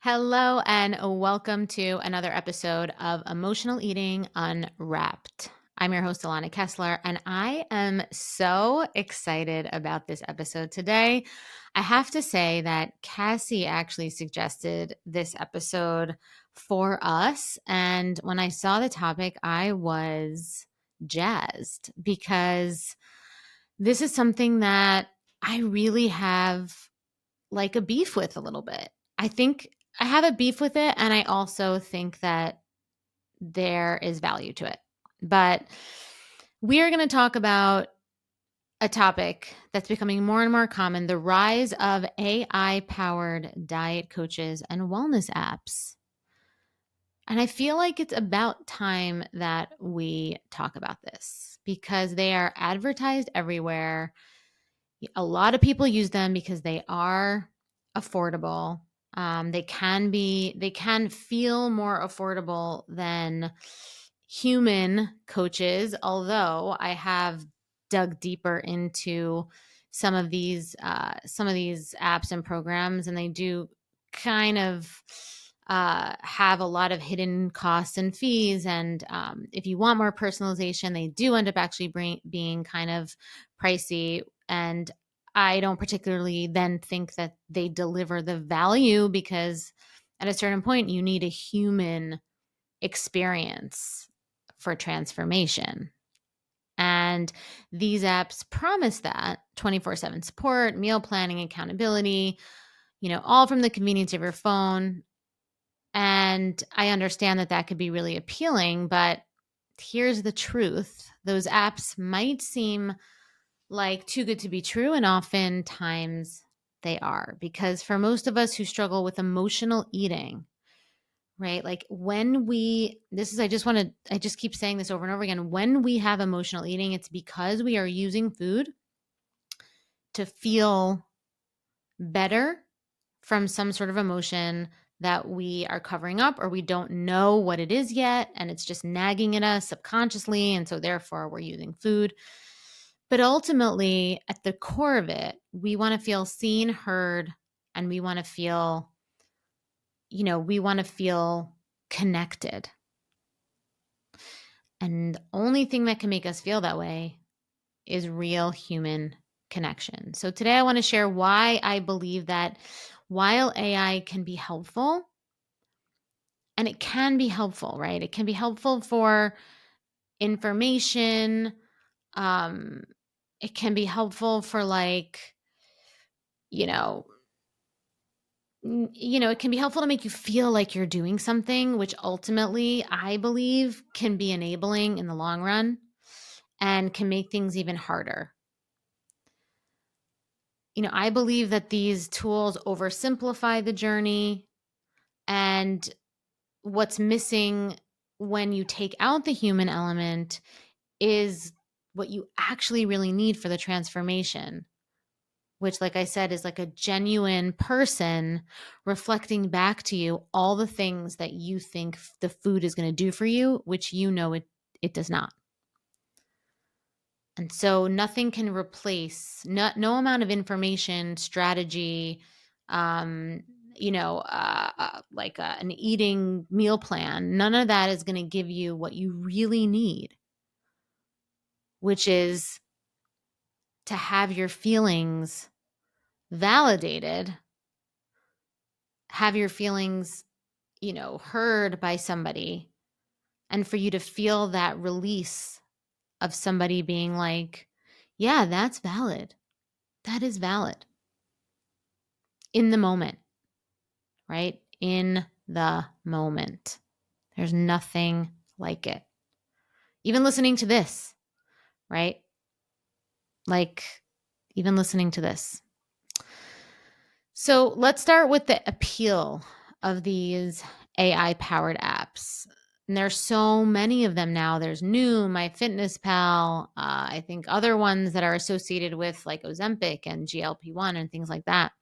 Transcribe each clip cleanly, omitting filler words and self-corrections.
Hello, and welcome to another episode of Emotional Eating Unwrapped. I'm your host, Alana Kessler, and I am so excited about this episode today. I have to say that Cassie actually suggested this episode for us. And when I saw the topic, I was jazzed because this is something that I really have like a beef with a little bit. I think I have a beef with it, and I also think that there is value to it. But we are going to talk about a topic that's becoming more and more common: the rise of AI powered diet coaches and wellness apps. And I feel like it's about time that we talk about this because they are advertised everywhere. A lot of people use them because they are affordable. They can feel more affordable than human coaches, although I have dug deeper into some of these apps and programs, and they do kind of have a lot of hidden costs and fees. And if you want more personalization, they do end up actually being kind of pricey. And I don't particularly then think that they deliver the value because at a certain point, you need a human experience for transformation. And these apps promise that 24/7 support, meal planning, accountability, all from the convenience of your phone. And I understand that that could be really appealing, but here's the truth. Those apps might seem like too good to be true, and oftentimes they are, because for most of us who struggle with emotional eating, right? Like when we, this is, I just keep saying this over and over again. When we have emotional eating, it's because we are using food to feel better from some sort of emotion that we are covering up, or we don't know what it is yet, and it's just nagging at us subconsciously. And so therefore we're using food. But ultimately, at the core of it, we want to feel seen, heard, and we want to feel connected. And the only thing that can make us feel that way is real human connection. So today I want to share why I believe that while AI can be helpful, and it can be helpful, right? It can be helpful for information. Um, it can be helpful for you know, it can be helpful to make you feel like you're doing something, which ultimately I believe can be enabling in the long run and can make things even harder. I believe that these tools oversimplify the journey, and what's missing when you take out the human element is what you actually really need for the transformation, which, like I said, is like a genuine person reflecting back to you all the things that you think the food is going to do for you, which it does not. And so nothing can replace, no amount of information, strategy, an eating meal plan. None of that is going to give you what you really need, which is to have your feelings validated, have your feelings, heard by somebody, and for you to feel that release of somebody being like, yeah, that's valid. That is valid in the moment, right? In the moment. There's nothing like it. Even listening to this, right? Like, even listening to this. So let's start with the appeal of these AI powered apps. And there's so many of them now. There's Noom, MyFitnessPal, I think other ones that are associated with like Ozempic and GLP-1 and things like that.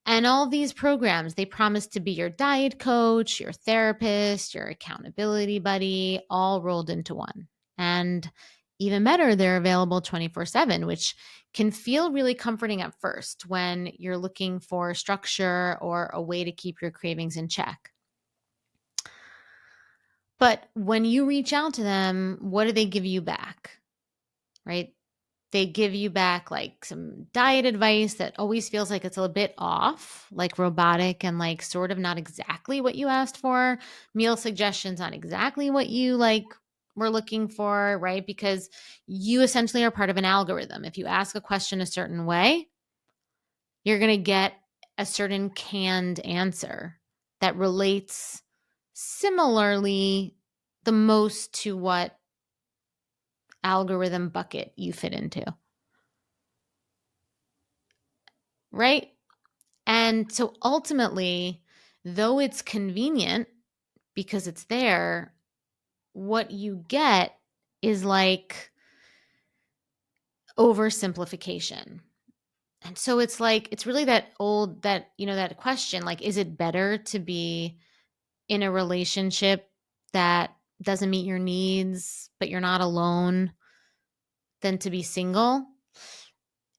And all these programs, they promise to be your diet coach, your therapist, your accountability buddy, all rolled into one. And even better, they're available 24/7, which can feel really comforting at first when you're looking for structure or a way to keep your cravings in check. But when you reach out to them, what do they give you back? Right? They give you back like some diet advice that always feels like it's a bit off, like robotic and like sort of not exactly what you asked for. Meal suggestions, not exactly what you like were looking for, right? Because you essentially are part of an algorithm. If you ask a question a certain way, you're going to get a certain canned answer that relates similarly the most to what algorithm bucket you fit into, right? And so ultimately, though it's convenient because it's there, what you get is like oversimplification. And so it's like, it's really that old, that, that question, like, is it better to be in a relationship that doesn't meet your needs, but you're not alone, than to be single?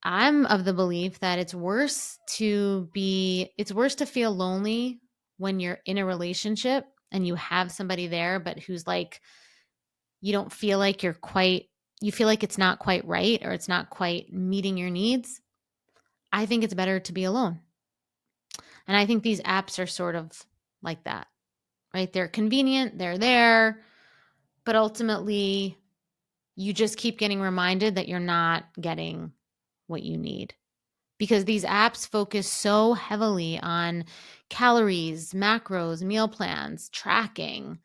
I'm of the belief that it's worse to feel lonely when you're in a relationship and you have somebody there, but who's like, you don't feel like you feel like it's not quite right or it's not quite meeting your needs. I think it's better to be alone. And I think these apps are sort of like that, right? They're convenient, they're there, but ultimately you just keep getting reminded that you're not getting what you need, because these apps focus so heavily on calories, macros, meal plans, tracking,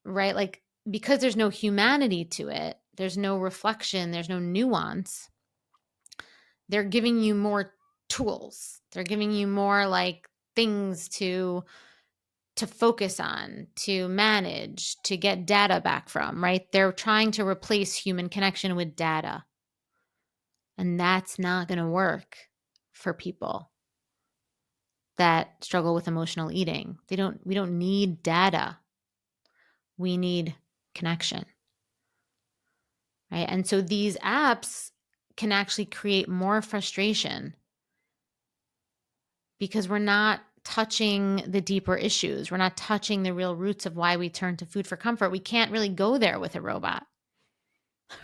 right? Like, because there's no humanity to it, there's no reflection, there's no nuance. They're giving you more tools. They're giving you more like things to focus on, to manage, to get data back from, right? They're trying to replace human connection with data. And that's not going to work for people that struggle with emotional eating. We don't need data. We need connection. Right? And so these apps can actually create more frustration because we're not touching the deeper issues. We're not touching the real roots of why we turn to food for comfort. We can't really go there with a robot.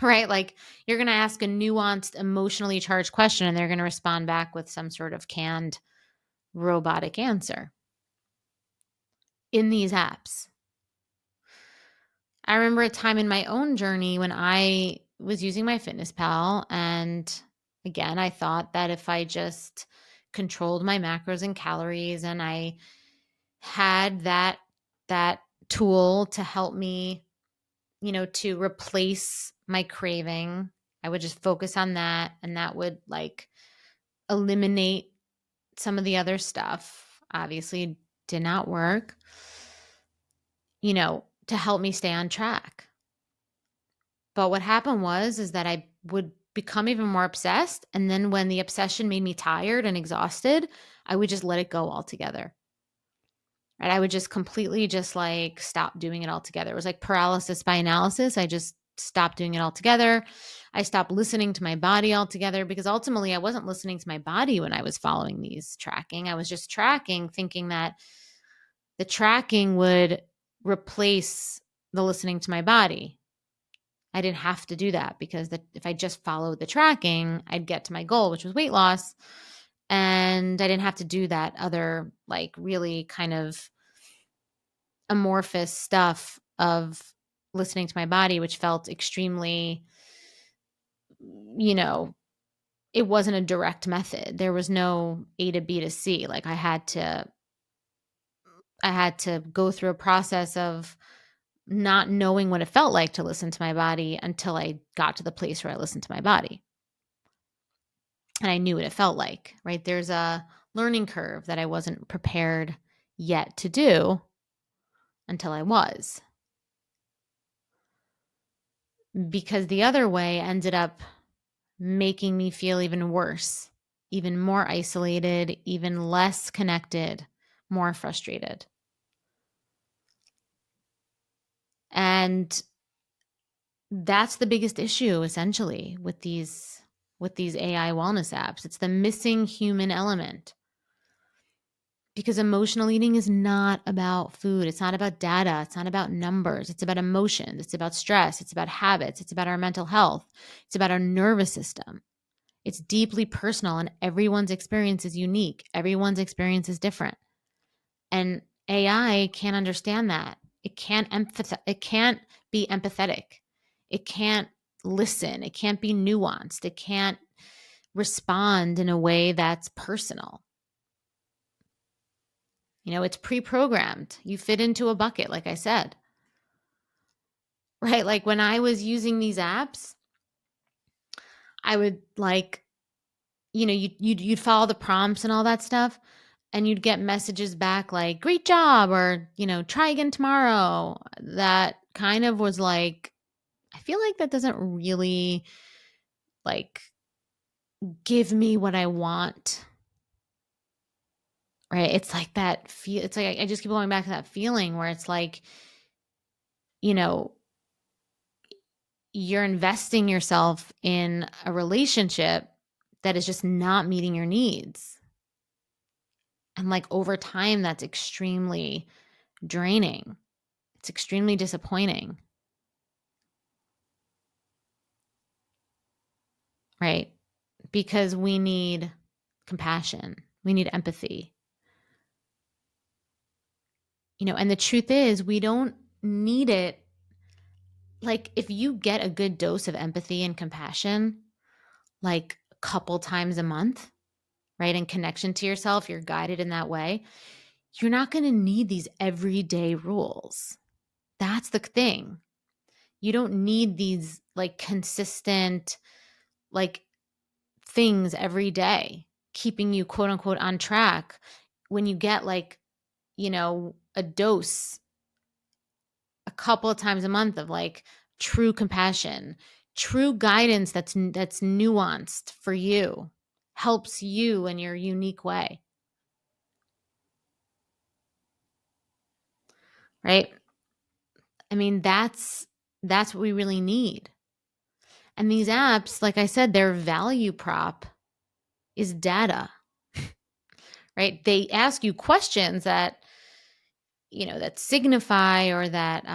Right? Like, you're going to ask a nuanced, emotionally charged question and they're going to respond back with some sort of canned robotic answer in these apps. I remember a time in my own journey when I was using my Fitness Pal, and again, I thought that if I just controlled my macros and calories and I had that tool to help me, to replace my craving, I would just focus on that and that would like eliminate some of the other stuff. Obviously, did not work, to help me stay on track. But what happened was is that I would become even more obsessed, and then when the obsession made me tired and exhausted, I would just let it go altogether. Right? I would just completely just like stop doing it altogether. It was like paralysis by analysis. I just stopped doing it altogether. I stopped listening to my body altogether, because ultimately I wasn't listening to my body when I was following these tracking. I was just tracking, thinking that the tracking would replace the listening to my body. I didn't have to do that, because if I just followed the tracking, I'd get to my goal, which was weight loss. And I didn't have to do that other, like, really kind of amorphous stuff of listening to my body, which felt extremely, you know, it wasn't a direct method. There was no A to B to C. Like, I had to go through a process of not knowing what it felt like to listen to my body until I got to the place where I listened to my body. And I knew what it felt like, right? There's a learning curve that I wasn't prepared yet to do until I was. Because the other way ended up making me feel even worse, even more isolated, even less connected, more frustrated. And That's the biggest issue essentially with these AI wellness apps. It's the missing human element. Because emotional eating is not about food. It's not about data. It's not about numbers. It's about emotions. It's about stress. It's about habits. It's about our mental health. It's about our nervous system. It's deeply personal, and everyone's experience is unique. Everyone's experience is different. And AI can't understand that. It can't it can't be empathetic. It can't listen. It can't be nuanced. It can't respond in a way that's personal. It's pre-programmed. You fit into a bucket, like I said. Right? Like when I was using these apps, I would you'd follow the prompts and all that stuff, and you'd get messages back like, great job, or, try again tomorrow. That kind of was like, I feel like that doesn't really like give me what I want. Right? It's like that feel. It's like I just keep going back to that feeling where it's like, you know, you're investing yourself in a relationship that is just not meeting your needs. And like over time, that's extremely draining. It's extremely disappointing. Right? Because we need compassion, we need empathy. And the truth is, we don't need it. Like, if you get a good dose of empathy and compassion, like a couple times a month, right, and connection to yourself, you're guided in that way, you're not going to need these everyday rules. That's the thing. You don't need these like consistent, like things every day keeping you quote unquote on track when you get like, a dose a couple of times a month of like true compassion, true guidance that's nuanced for you, helps you in your unique way. Right? I mean, that's what we really need. And these apps, like I said, their value prop is data. Right? They ask you questions that that signify or that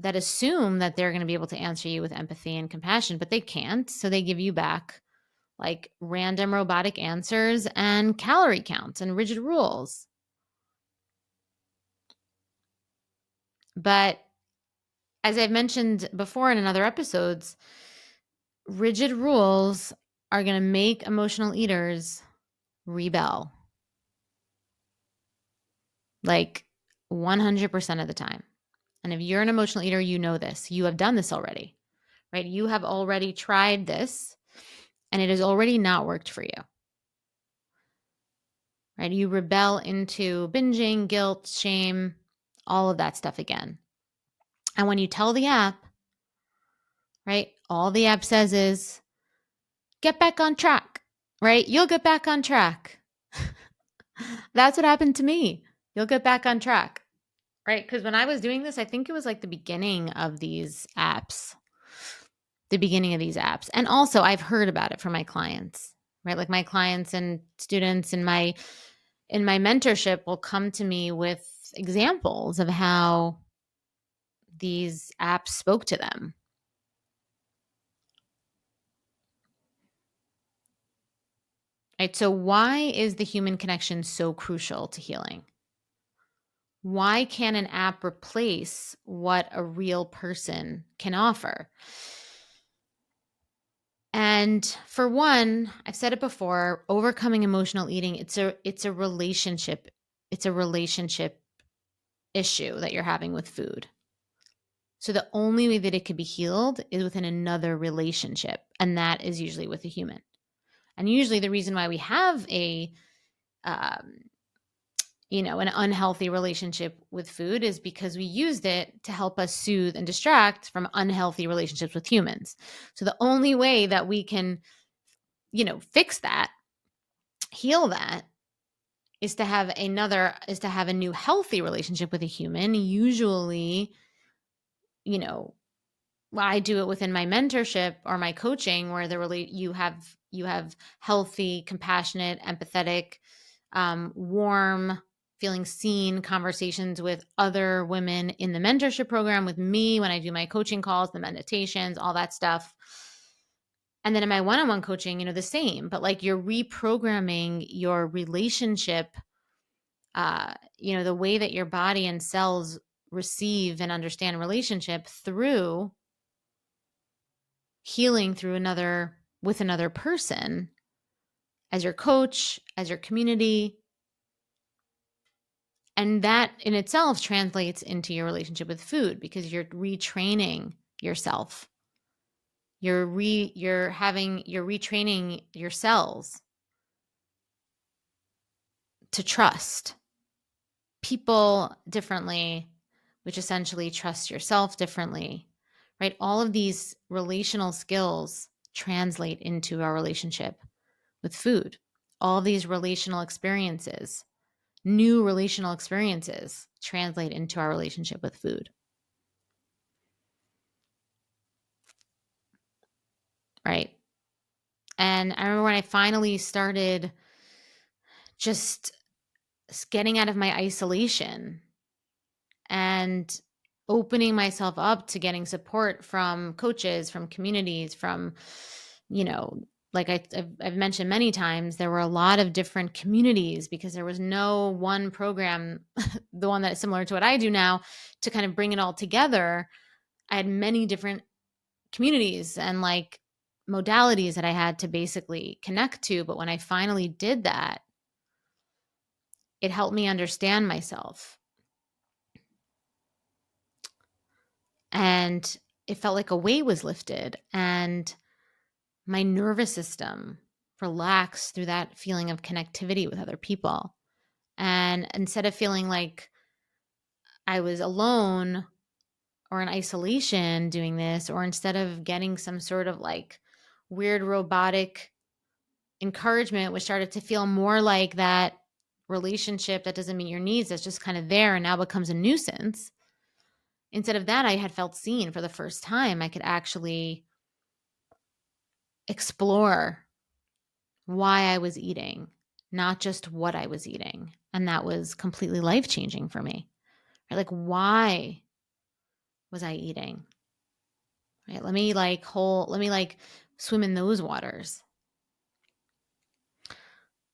assume that they're going to be able to answer you with empathy and compassion, but they can't. So they give you back like random robotic answers and calorie counts and rigid rules. But as I've mentioned before in other episodes, rigid rules are going to make emotional eaters rebel. Like 100% of the time. And if you're an emotional eater, you know this. You have done this already, right? You have already tried this and it has already not worked for you, right? You rebel into binging, guilt, shame, all of that stuff again. And when you tell the app, right, all the app says is, get back on track, right? You'll get back on track. That's what happened to me. You'll get back on track, right? Because when I was doing this, I think it was like the beginning of these apps. And also I've heard about it from my clients, right? Like my clients and students in my mentorship will come to me with examples of how these apps spoke to them. Right? So why is the human connection so crucial to healing? Why can an app replace what a real person can offer? And for one, I've said it before, overcoming emotional eating, it's a relationship. It's a relationship issue that you're having with food. So the only way that it could be healed is within another relationship, and that is usually with a human. And usually the reason why we have an unhealthy relationship with food is because we used it to help us soothe and distract from unhealthy relationships with humans. So the only way that we can, fix that, heal that, is to have a new healthy relationship with a human, usually, I do it within my mentorship or my coaching, where you have healthy, compassionate, empathetic, warm, feeling seen conversations with other women in the mentorship program, with me when I do my coaching calls, the meditations, all that stuff. And then in my one-on-one coaching, the same, but like you're reprogramming your relationship, the way that your body and cells receive and understand relationship through healing through with another person as your coach, as your community. And that in itself translates into your relationship with food, because you're retraining yourself. You're retraining your cells to trust people differently, which essentially trust yourself differently, right? All of these relational skills translate into our relationship with food. All of these relational experiences, new relational experiences, translate into our relationship with food. Right. And I remember when I finally started just getting out of my isolation and opening myself up to getting support from coaches, from communities, from, like I've mentioned many times, there were a lot of different communities because there was no one program, the one that is similar to what I do now, to kind of bring it all together. I had many different communities and like modalities that I had to basically connect to. But when I finally did that, it helped me understand myself. And it felt like a weight was lifted and my nervous system relaxed through that feeling of connectivity with other people. And instead of feeling like I was alone or in isolation doing this, or instead of getting some sort of like weird robotic encouragement, which started to feel more like that relationship that doesn't meet your needs, that's just kind of there and now becomes a nuisance. Instead of that, I had felt seen for the first time. I could actually explore why I was eating, not just what I was eating. And that was completely life-changing for me. Right? Like, why was I eating? Right? Let me swim in those waters.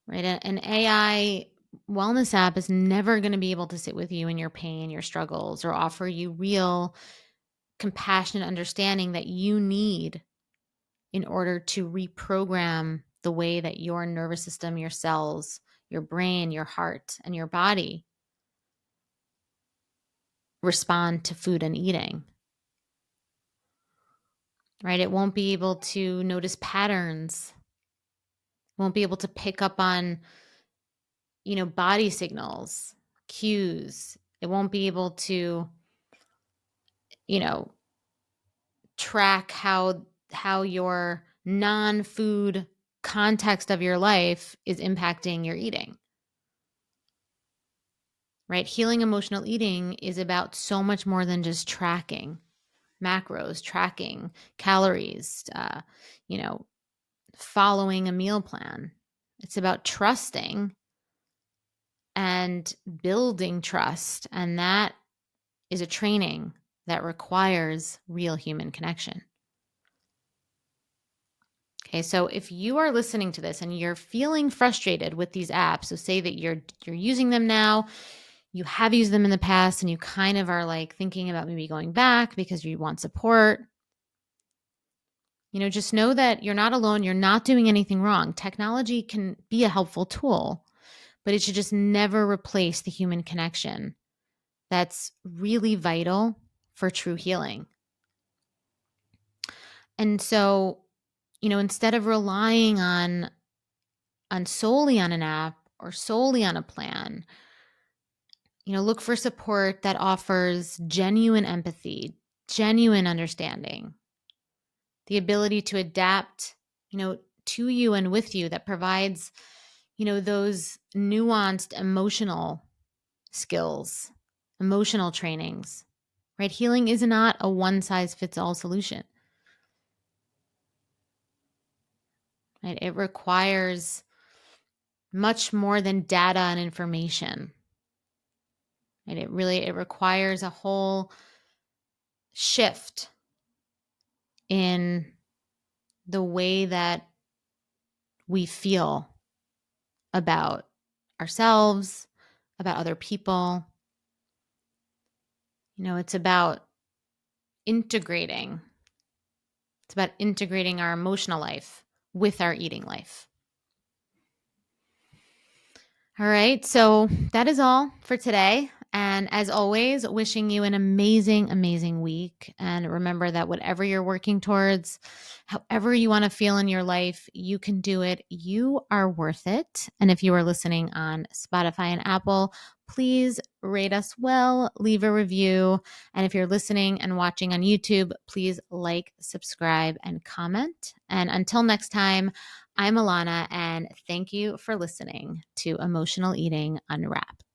Right? An AI wellness app is never going to be able to sit with you in your pain, your struggles, or offer you real compassionate understanding that you need in order to reprogram the way that your nervous system, your cells, your brain, your heart, and your body respond to food and eating. Right? It won't be able to notice patterns, won't be able to pick up on, body signals, cues. It won't be able to, track how your non-food context of your life is impacting your eating. Right? Healing emotional eating is about so much more than just tracking macros, tracking calories, following a meal plan. It's about trusting and building trust. And that is a training that requires real human connection. Okay, so if you are listening to this and you're feeling frustrated with these apps, so say that you're using them now, you have used them in the past, and you kind of are like thinking about maybe going back because you want support, just know that you're not alone. You're not doing anything wrong. Technology can be a helpful tool, but it should just never replace the human connection that's really vital for true healing. And so, instead of relying on solely on an app or solely on a plan, look for support that offers genuine empathy, genuine understanding, the ability to adapt, to you and with you, that provides, those nuanced emotional skills, emotional trainings, right? Healing is not a one-size-fits-all solution, right? It requires much more than data and information, right? It requires a whole shift in the way that we feel about ourselves, about other people. It's about integrating. It's about integrating our emotional life with our eating life. All right. So that is all for today. And as always, wishing you an amazing, amazing week. And remember that whatever you're working towards, however you want to feel in your life, you can do it. You are worth it. And if you are listening on Spotify and Apple, please rate us well, leave a review. And if you're listening and watching on YouTube, please like, subscribe, and comment. And until next time, I'm Alana, and thank you for listening to Emotional Eating Unwrapped.